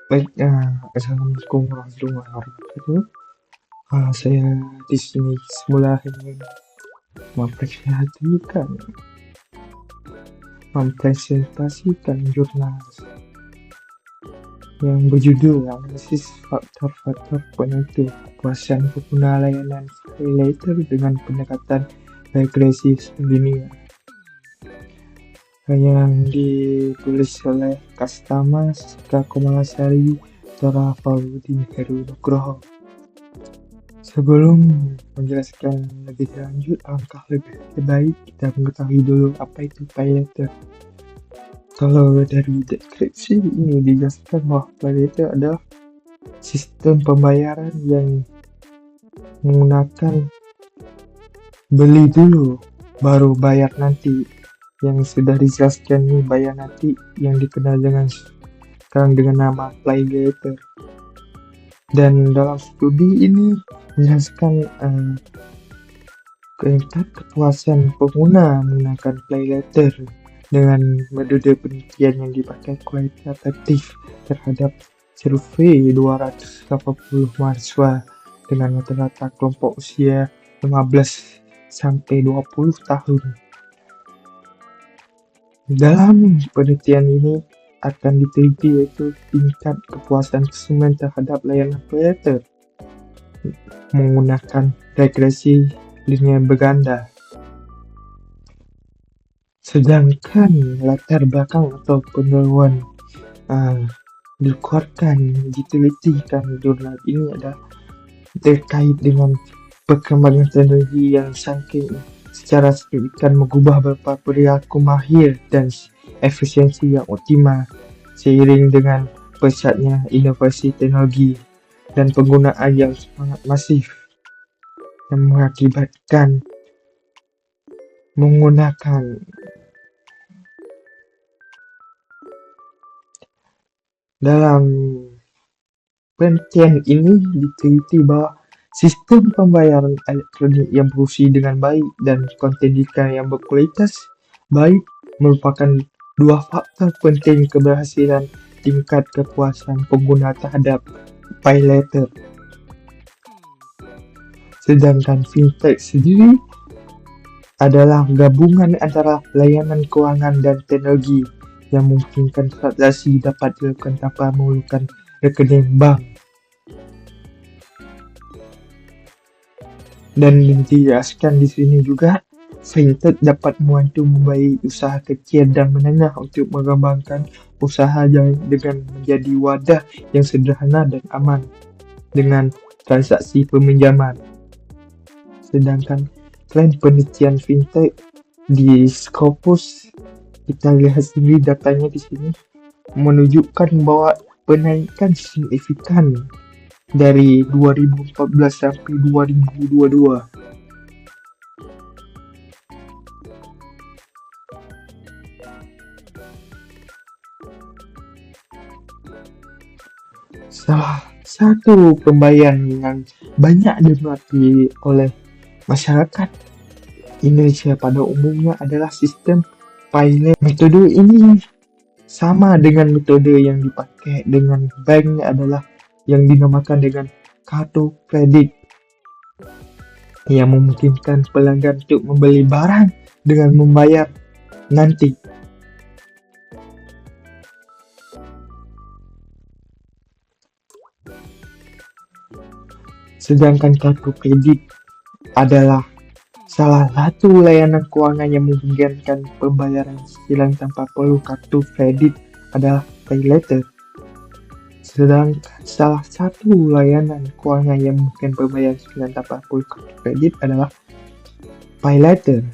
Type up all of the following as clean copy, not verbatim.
Baik, assalamualaikum warahmatullahi wabarakatuh. Saya di sini semula ingin mempresentasikan mempresentasikan jurnal yang berjudul Analisis Faktor-Faktor Penentu Kepuasan Pengguna Layanan Paylater dengan Pendekatan Regresi Linear, yang ditulis oleh Kastama Siska Komalasari Tora Faudin Heru Nugroho. Sebelum menjelaskan lebih lanjut, alangkah lebih baik kita mengetahui dulu apa itu paylater. Kalau dari deskripsi ini dijelaskan bahwa paylater adalah sistem pembayaran yang menggunakan beli dulu baru bayar nanti. Yang sudah dijelaskan nih, bayar nanti yang dikenal dengan sekarang dengan nama paylater. Dan dalam studi ini menjelaskan tingkat kepuasan pengguna menggunakan paylater dengan metode penelitian yang dipakai kualitatif terhadap survei 280 mahasiswa dengan rata-rata kelompok usia 15 sampai 20 tahun. Dalam penelitian ini akan diteliti yaitu tingkat kepuasan konsumen terhadap layanan paylater menggunakan regresi linear berganda. Sedangkan latar belakang atau pendahuluan dikeluarkan ditelitikan jurnal ini adalah terkait dengan perkembangan teknologi yang secara signifikan mengubah beberapa perilaku mahir dan efisiensi yang optimal seiring dengan pesatnya inovasi teknologi dan penggunaan yang sangat masif yang mengakibatkan menggunakan dalam penelitian ini diteliti bahwa sistem pembayaran elektronik yang berfungsi dengan baik dan konten digital yang berkualitas baik merupakan dua faktor penting keberhasilan tingkat kepuasan pengguna terhadap paylater. Sedangkan fintech sendiri adalah gabungan antara layanan keuangan dan teknologi yang memungkinkan transaksi dapat dilakukan tanpa memerlukan rekening bank. Dan dijelaskan di sini juga, fintech dapat membantu membiayai usaha kecil dan menengah untuk mengembangkan usaha dengan menjadi wadah yang sederhana dan aman dengan transaksi peminjaman. Sedangkan tren penelitian fintech di Scopus, kita lihat sendiri datanya di sini menunjukkan bahwa penaikan signifikan dari 2014 sampai 2022. Salah satu pembayaran yang banyak diminati oleh masyarakat Indonesia pada umumnya adalah sistem paylater. Metode ini sama dengan metode yang dipakai dengan bank, adalah yang dinamakan dengan kartu kredit yang memungkinkan pelanggan untuk membeli barang dengan membayar nanti. Sedangkan kartu kredit adalah salah satu layanan keuangan yang memungkinkan pembayaran cicilan tanpa perlu kartu kredit adalah paylater. Sedangkan salah satu layanan keuangan yang memungkinkan pembayaran cicilan tanpa perlu kartu kredit adalah paylater.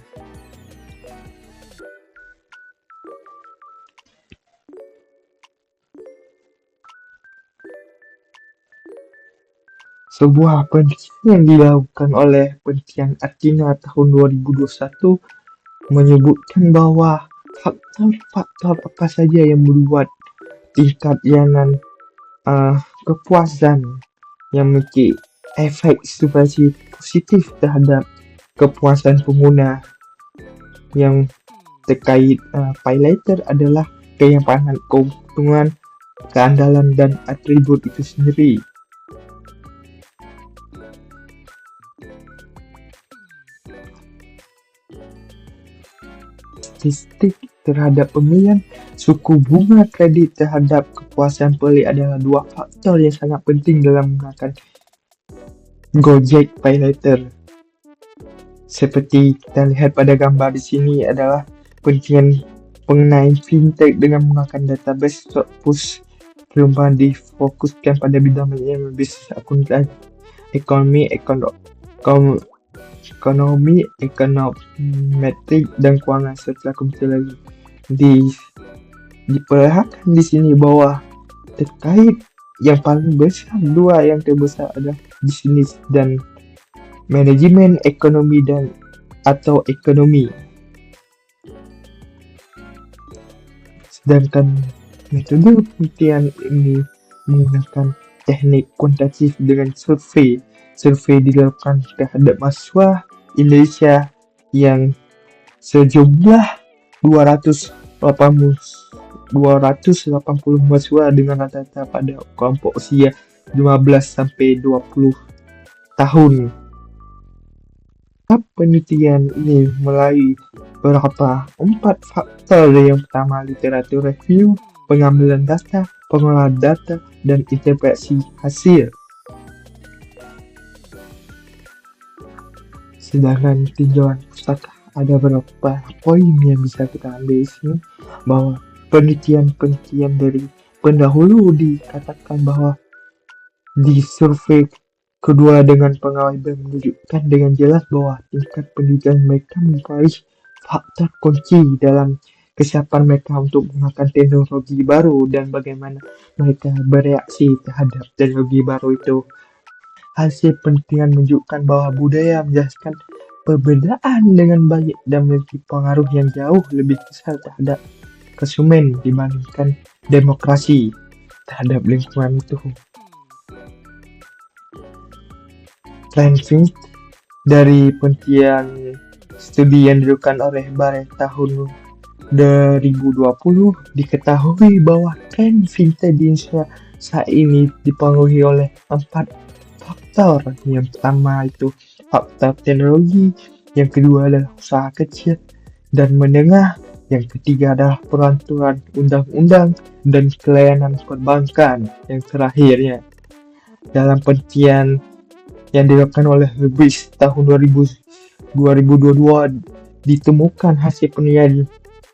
Sebuah penelitian yang dilakukan oleh penelitian Athena tahun 2021 menyebutkan bahwa faktor-faktor apa saja yang membuat tingkat layanan kepuasan yang memiliki efek positif terhadap kepuasan pengguna yang terkait pay later adalah penyimpanan keuntungan, keandalan, dan atribut itu sendiri. Statistik terhadap pemilihan suku bunga kredit terhadap kepuasan pembeli adalah dua faktor yang sangat penting dalam menggunakan Gojek Pay Later. Seperti kita lihat pada gambar di sini adalah pentingnya pengenai fintech dengan menggunakan database push perubahan difokuskan pada bidang manajemen bisnis akuntan, ekonomi, ekonometrik, dan keuangan serta komputer lagi. Diperlihatkan di sini bahwa terkait yang paling besar, dua yang terbesar adalah bisnis dan manajemen ekonomi atau ekonomi. Sedangkan metode penelitian ini menggunakan teknik kuantitatif dengan survei. Survei dilakukan terhadap mahasiswa Indonesia yang sejumlah 280 mahasiswa dengan rata-rata pada kelompok usia 15 sampai 20 tahun. Penelitian ini melalui empat faktor. Yang pertama, literatur review, pengambilan data, pengolahan data, dan interpretasi hasil. Sedangkan tinjauan pustaka ada beberapa poin yang bisa kita ambil di sini, bahwa penelitian dari pendahulu dikatakan bahwa di survei kedua dengan pengawal menunjukkan dengan jelas bahwa tingkat pendidikan mereka mempengaruhi faktor kunci dalam kesiapan mereka untuk menggunakan teknologi baru dan bagaimana mereka bereaksi terhadap teknologi baru itu. Hasil penelitian menunjukkan bahwa budaya menjelaskan perbedaan dengan baik dan memiliki pengaruh yang jauh lebih besar terhadap konsumen dibandingkan demokrasi terhadap lingkungan itu. Selain dari penelitian studi yang dilakukan oleh Barre tahun 2020, diketahui bahwa tren fintech di Indonesia saat ini dipengaruhi oleh 4 faktor. Yang pertama itu faktor teknologi, yang kedua adalah usaha kecil dan menengah, yang ketiga adalah peraturan undang-undang dan pelayanan perbankan, yang terakhirnya. Dalam penelitian yang dilakukan oleh Lebris tahun 2022 ditemukan hasil penelitian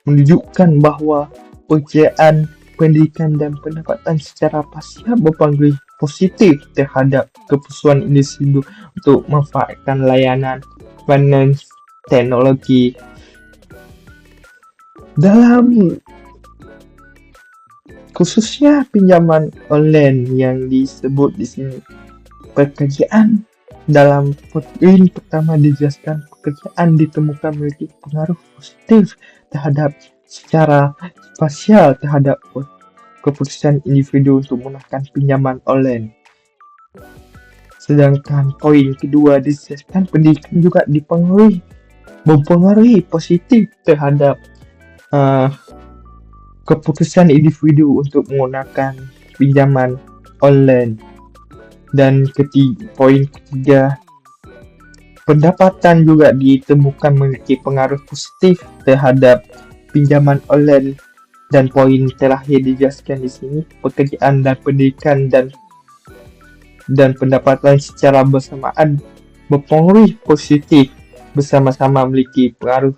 menunjukkan bahwa pekerjaan, pendidikan, dan pendapatan secara parsial berpengaruh positif terhadap keputusan individu untuk memanfaatkan layanan finance teknologi. Dalam khususnya pinjaman online yang disebut di sini, pekerjaan dalam poin pertama dijelaskan pekerjaan ditemukan memiliki pengaruh positif terhadap secara parsial terhadap keputusan individu untuk menggunakan pinjaman online. Sedangkan poin kedua dijelaskan pendidikan juga mempengaruhi positif terhadap keputusan individu untuk menggunakan pinjaman online. Dan poin ketiga, pendapatan juga ditemukan memiliki pengaruh positif terhadap pinjaman online. Dan poin terakhir dijelaskan di sini, pekerjaan dan pendidikan dan pendapatan secara bersamaan berpengaruh positif, bersama-sama memiliki pengaruh.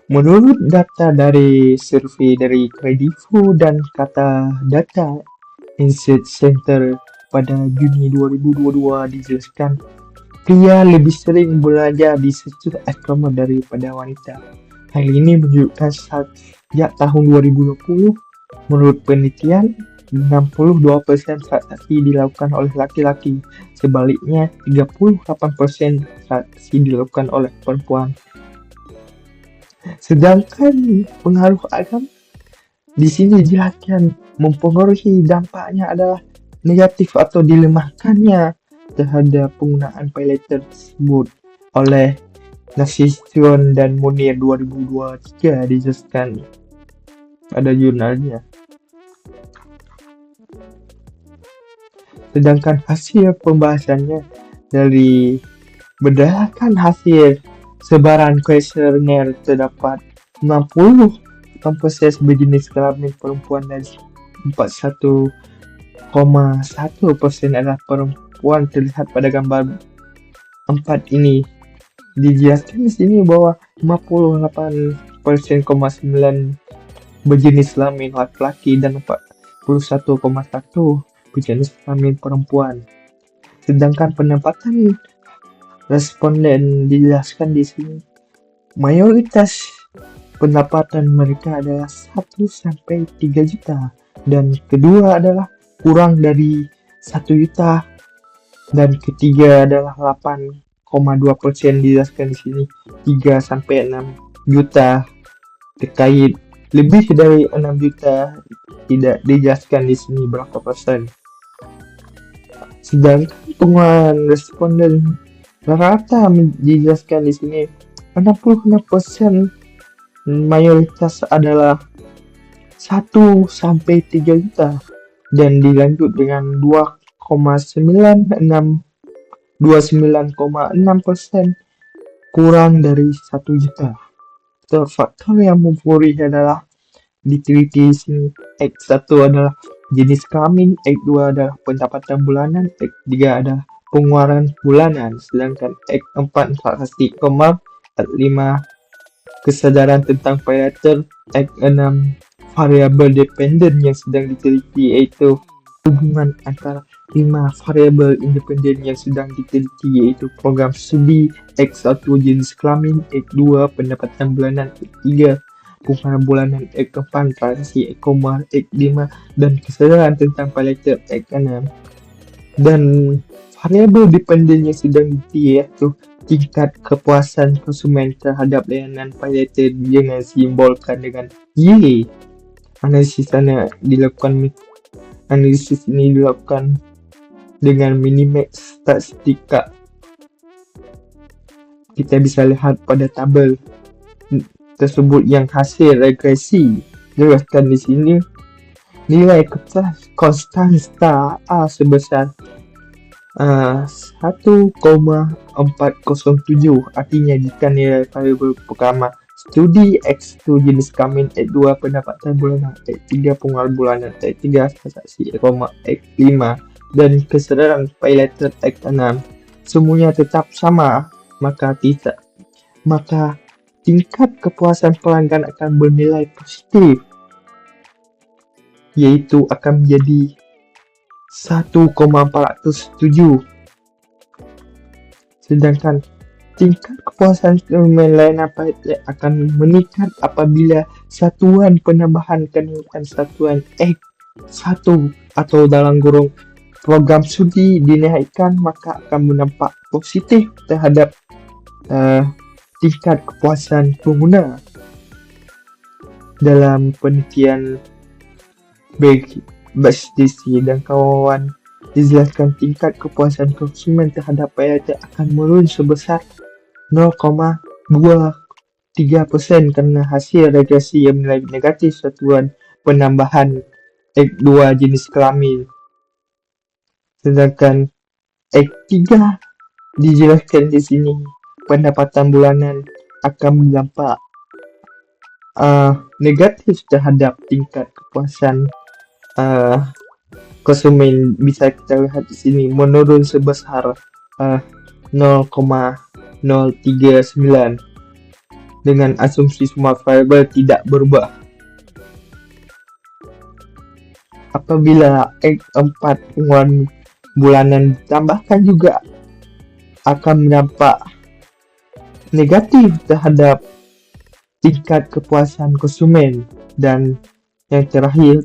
Menurut data dari survei dari Kredivo dan Kata Data Insight Center pada Juni 2022 dijelaskan pria lebih sering belajar di sektor e-commerce daripada wanita. Hal ini menunjukkan sejak tahun 2020, menurut penelitian 62% transaksi dilakukan oleh laki-laki, sebaliknya 38% transaksi dilakukan oleh perempuan. Sedangkan pengaruh agama Di sini dijelaskan mempengaruhi dampaknya adalah negatif atau dilemahkannya terhadap penggunaan paylater tersebut oleh Nasution dan Munir 2023 dijelaskan pada jurnalnya. Sedangkan hasil pembahasannya dari berdasarkan hasil sebaran kuesioner terdapat 60 komposis berjenis kelamin perempuan dan 41,1% adalah perempuan terlihat pada gambar 4 ini. Dijelaskan di sini bahwa 58,9% berjenis kelamin laki-laki dan 41,1% berjenis kelamin perempuan. Sedangkan penempatan responden dijelaskan di sini. Mayoritas pendapatan mereka adalah 1-3 juta dan kedua adalah kurang dari 1 juta dan ketiga adalah 8,2% dijelaskan di sini 3-6 juta. Terkait lebih dari 6 juta tidak dijelaskan di sini berapa persen. Sedangkan pengeluaran responden rata dijelaskan di sini 66% mayoritas adalah 1-3 juta dan dilanjut dengan 29,6% kurang dari 1 juta. Faktor yang mempengaruhi adalah diteliti sini. X1 adalah jenis kelamin, X2 adalah pendapatan bulanan, X3 adalah pengeluaran bulanan, sedangkan X4 investasi, X5 kesadaran tentang paylater, X6 variabel dependen yang sedang diteliti yaitu hubungan antara 5 variabel independen yang sedang diteliti yaitu program studi, X1 jenis kelamin, X2 pendapatan bulanan, X3 pengeluaran bulanan, X4 transaksi e-commerce, X5 dan kesadaran tentang paylater, X6. Dan variabel dependen yang sedang diteliti yaitu tingkat kepuasan konsumen terhadap layanan paylater dengan simbolkan dengan Y. Analisis ini dilakukan dengan minimax statistika. Kita bisa lihat pada tabel tersebut yang hasil regresi jelaskan di sini. Nilai konstanta A sebesar 1,407, artinya jika nilai variabel pertama studi, X2 jenis kelamin, X2 pendapatan bulanan, X3 pengeluaran bulanan, X3 transaksi X5 dan kesadaran paylater X6 semuanya tetap sama, maka tingkat kepuasan pelanggan akan bernilai positif, yaitu akan menjadi 1,407. Sedangkan tingkat kepuasan konsumen layanan paylater akan meningkat apabila satuan penambahan kenaikan satuan X1 atau dalam kurung program studi dinaikkan, maka akan berdampak positif terhadap tingkat kepuasan pengguna. Dalam penelitian BSDC dan kawan dijelaskan tingkat kepuasan konsumen terhadap paylater akan menurun sebesar 0,23% karena hasil regresi yang menilai negatif satuan penambahan X2 jenis kelamin. Sedangkan X3 dijelaskan di sini pendapatan bulanan akan berdampak negatif terhadap tingkat kepuasan konsumen. Bisa kita lihat di sini menurun sebesar 0,039 dengan asumsi semua variabel tidak berubah. Apabila X4 pengeluaran bulanan ditambahkan juga akan berdampak negatif terhadap tingkat kepuasan konsumen. Dan yang terakhir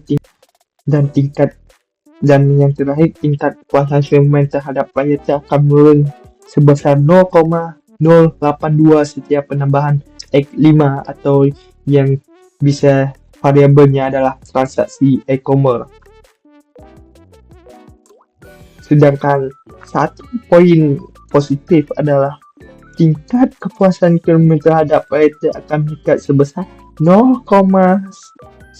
tingkat kepuasan konsumen terhadap paylater akan menurun sebesar 0,082 setiap penambahan X5 atau yang bisa variabelnya adalah transaksi e-commerce. Sedangkan satu poin positif adalah tingkat kepuasan konsumen terhadap PayLater akan meningkat sebesar 0,101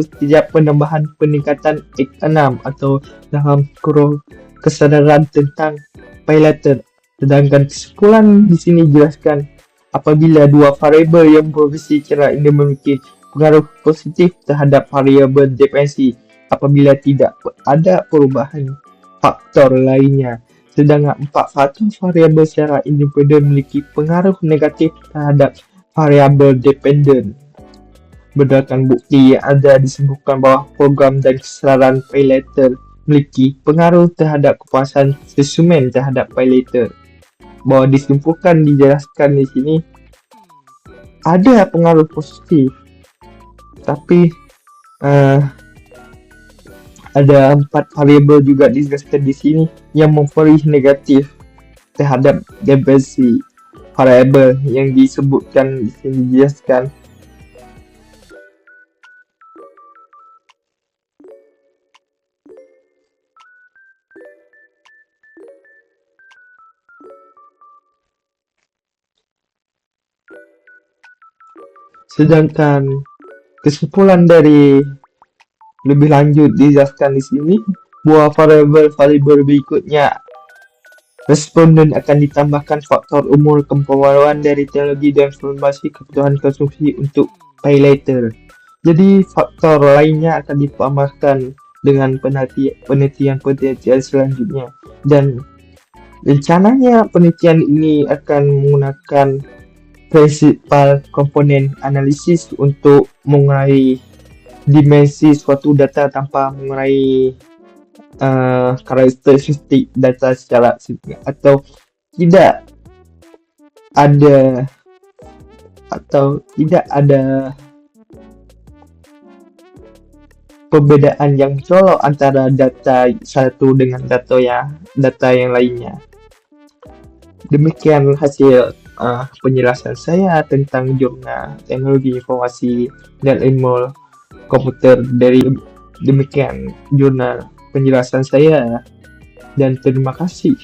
setiap penambahan peningkatan X6 atau dalam kurung kesadaran tentang PayLater. Sedangkan kesimpulan di sini jelaskan apabila dua variabel yang beroperasi secara ini memiliki pengaruh positif terhadap variabel dependensi apabila tidak ada perubahan faktor lainnya. Sedangkan empat faktor variabel secara independen memiliki pengaruh negatif terhadap variabel dependen. Berdasarkan bukti yang ada disebutkan bahwa program dan kesadaran PayLater memiliki pengaruh terhadap kepuasan konsumen terhadap PayLater. Bahwa disimpulkan dijelaskan di sini ada pengaruh positif, tapi ada 4 variabel juga dijelaskan di sini yang mempengaruhi negatif terhadap dependensi variabel yang disebutkan di sini dijelaskan. Sedangkan kesimpulan dari lebih lanjut dijelaskan di sini bahwa variabel berikutnya responden akan ditambahkan faktor umur kemampuan dari teknologi dan informasi kebutuhan konsumsi untuk PayLater. Jadi faktor lainnya akan ditambahkan dengan penelitian selanjutnya, dan rencananya penelitian ini akan menggunakan prinsipal komponen analisis untuk mengurai dimensi suatu data tanpa mengurai karakteristik data secara signifikan, atau tidak ada perbedaan yang mencolok antara data satu dengan data yang lainnya. Demikian hasil penjelasan saya tentang jurnal teknologi informasi dan ilmu komputer. Demikian jurnal penjelasan saya, dan terima kasih.